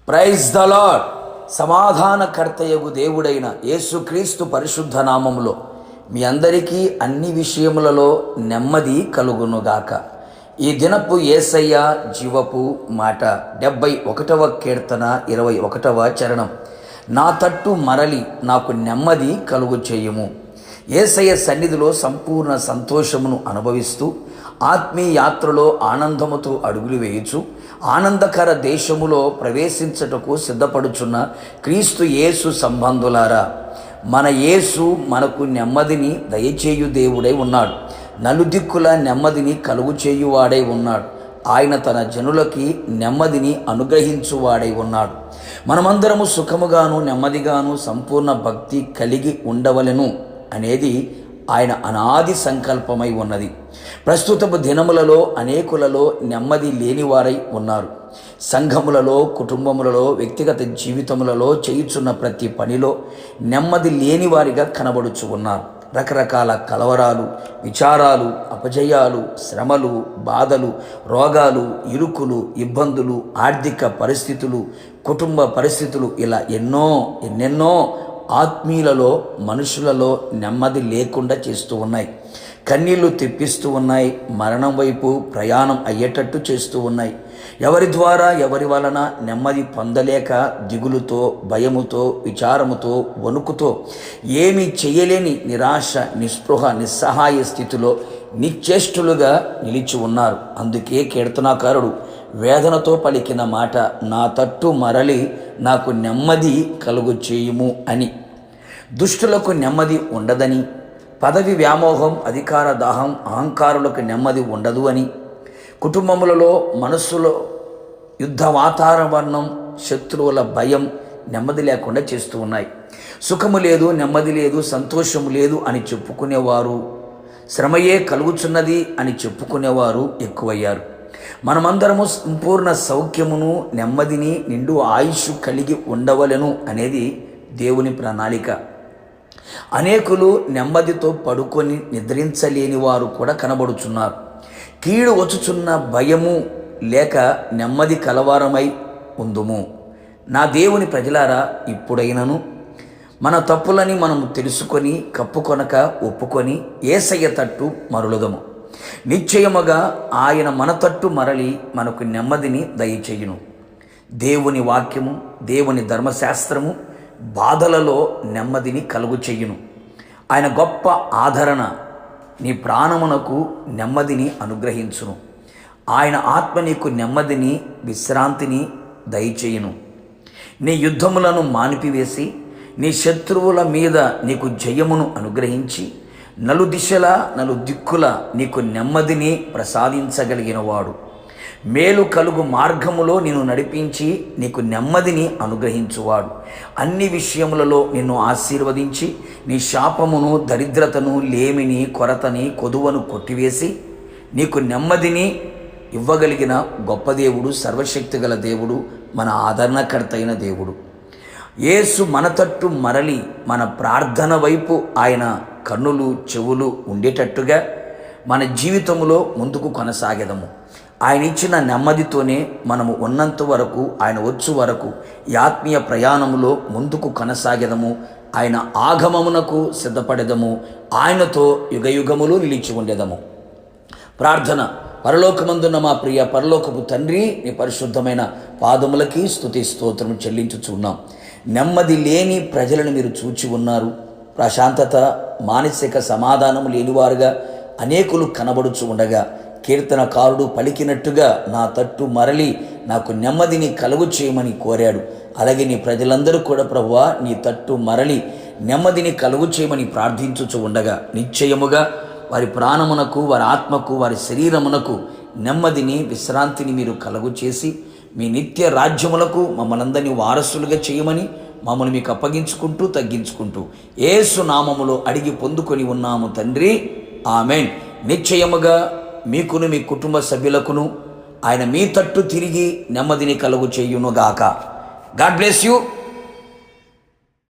Praise the lord. సమాధానకర్తయగు దేవుడైన యేసుక్రీస్తు పరిశుద్ధ నామములో మీ అందరికీ అన్ని విషయములలో నెమ్మది కలుగునుగాక. ఈ దినపు యేసయ్య జీవపు మాట 71వ కీర్తన 21వ చరణం. నా తట్టు మరలి నాకు నెమ్మది కలుగు చేయుము. యేసయ్య సన్నిధిలో సంపూర్ణ సంతోషమును అనుభవిస్తూ ఆత్మీయ యాత్రలో ఆనందముతో అడుగులు వేయుచు ఆనందకర దేశములో ప్రవేశించుటకు సిద్ధపడుచున్న క్రీస్తు యేసు సంబంధులారా, మన యేసు మనకు నెమ్మదిని దయచేయు దేవుడై ఉన్నాడు. నలుదిక్కుల నెమ్మదిని కలుగు చేయువాడై ఉన్నాడు. ఆయన తన జనులకి నెమ్మదిని అనుగ్రహించువాడై ఉన్నాడు. మనమందరము సుఖముగాను నెమ్మదిగాను సంపూర్ణ భక్తి కలిగి ఉండవలెను అనేది ఆయన అనాది సంకల్పమై ఉన్నది. ప్రస్తుతపు దినములలో అనేకులలో నెమ్మది లేనివారై ఉన్నారు. సంఘములలో, కుటుంబములలో, వ్యక్తిగత జీవితములలో చేయుచున్న ప్రతి పనిలో నెమ్మది లేనివారిగా కనబడుచు ఉన్నారు. రకరకాల కలవరాలు, విచారాలు, అపజయాలు, శ్రమలు, బాధలు, రోగాలు, ఇరుకులు, ఇబ్బందులు, ఆర్థిక పరిస్థితులు, కుటుంబ పరిస్థితులు, ఇలా ఎన్నెన్నో ఆత్మీయులలో, మనుషులలో నెమ్మది లేకుండా చేస్తూ ఉన్నాయి. కన్నీళ్లు తెప్పిస్తూ ఉన్నాయి. మరణం వైపు ప్రయాణం అయ్యేటట్టు చేస్తూ ఉన్నాయి. ఎవరి ద్వారా, ఎవరి వలన నెమ్మది పొందలేక దిగులుతో, భయముతో, విచారముతో, వణుకుతో ఏమీ చేయలేని నిరాశ, నిస్పృహ, నిస్సహాయ స్థితిలో నిశ్చేష్టులుగా నిలిచి ఉన్నారు. అందుకే కీర్తనాకారుడు వేదనతో పలికిన మాట, నా తట్టు మరలి నాకు నెమ్మది కలుగు చేయుము అని. దుష్టులకు నెమ్మది ఉండదని, పదవి వ్యామోహం, అధికార దాహం, అహంకారులకు నెమ్మది ఉండదు అని, కుటుంబములలో, మనస్సులో యుద్ధ వాతావరణం, శత్రువుల భయం నెమ్మది లేకుండా చేస్తూ ఉన్నాయి. సుఖము లేదు, నెమ్మది లేదు, సంతోషము లేదు అని చెప్పుకునేవారు, శ్రమయే కలుగుచున్నది అని చెప్పుకునేవారు ఎక్కువయ్యారు. మనమందరము సంపూర్ణ సౌఖ్యమును, నెమ్మదిని, నిండు ఆయుష్ కలిగి ఉండవలెను అనేది దేవుని ప్రణాళిక. అనేకులు నెమ్మదితో పడుకొని నిద్రించలేని వారు కూడా కనబడుచున్నారు. కీడు వచ్చుచున్న భయము లేక నెమ్మది కలవారమై ఉందుము. నా దేవుని ప్రజలారా, ఇప్పుడైనను మన తప్పులని మనము తెలుసుకొని కప్పుకొనక ఒప్పుకొని యేసయ్య తట్టు మరలుదము. నిశ్చయముగా ఆయన మన తట్టు మరలి మనకు నెమ్మదిని దయచేయును. దేవుని వాక్యము, దేవుని ధర్మశాస్త్రము బాధలలో నెమ్మదిని కలుగు చెయ్యును. ఆయన గొప్ప ఆదరణ నీ ప్రాణమునకు నెమ్మదిని అనుగ్రహించును. ఆయన ఆత్మ నీకు నెమ్మదిని, విశ్రాంతిని దయచేయును. నీ యుద్ధములను మానిపివేసి నీ శత్రువుల మీద నీకు జయమును అనుగ్రహించి నలుదిశల నలుదిక్కుల నీకు నెమ్మదిని ప్రసాదించగలిగినవాడు. మేలు కలుగు మార్గములో నిన్ను నడిపించి నీకు నెమ్మదిని అనుగ్రహించువాడు. అన్ని విషయములలో నిన్ను ఆశీర్వదించి నీ శాపమును, దరిద్రతను, లేమిని, కొరతని, కొదువను కొట్టివేసి నీకు నెమ్మదిని ఇవ్వగలిగిన గొప్ప దేవుడు, సర్వశక్తి గల దేవుడు, మన ఆదరణకర్త అయిన దేవుడు. యేసు మన తట్టు మరలి మన ప్రార్థన వైపు ఆయన కన్నులు, చెవులు ఉండేటట్టుగా మన జీవితంలో ముందుకు కొనసాగెదము. ఆయన ఇచ్చిన నెమ్మదితోనే మనము ఉన్నంత వరకు, ఆయన వచ్చు వరకు ఈ ఆత్మీయ ప్రయాణములో ముందుకు కొనసాగెదము. ఆయన ఆగమమునకు సిద్ధపడెదము. ఆయనతో యుగయుగములు నిలిచి ఉండేదము. ప్రార్థన. పరలోకమందున్న మా ప్రియ పరలోకపు తండ్రి, నీ పరిశుద్ధమైన పాదములకి స్తుతి స్తోత్రము చెల్లించుచున్నాం. నెమ్మది లేని ప్రజలను మీరు చూచి ఉన్నారు. ప్రశాంతత, మానసిక సమాధానము లేనివారుగా అనేకులు కనబడుచు ఉండగా కీర్తనకారుడు పలికినట్టుగా నా తట్టు మరలి నాకు నెమ్మదిని కలుగు చేయమని కోరాడు. అలాగే నీ ప్రజలందరూ కూడా ప్రభువా, నీ తట్టు మరలి నెమ్మదిని కలుగు చేయమని ప్రార్థించుచు ఉండగా నిశ్చయముగా వారి ప్రాణమునకు, వారి ఆత్మకు, వారి శరీరమునకు నెమ్మదిని, విశ్రాంతిని మీరు కలుగు చేసి మీ నిత్య రాజ్యములకు మమ్మల్ందరినీ వారసులుగా చేయమని మమ్మల్ని మీకు అప్పగించుకుంటూ తగ్గించుకుంటూ యేసు నామములో అడిగి పొందుకొని ఉన్నాము తండ్రి, ఆమెన్. నిశ్చయముగా మీకును మీ కుటుంబ సభ్యులకును ఆయన మీ తట్టు తిరిగి నెమ్మదిని కలుగు చేయునుగాక. God bless you.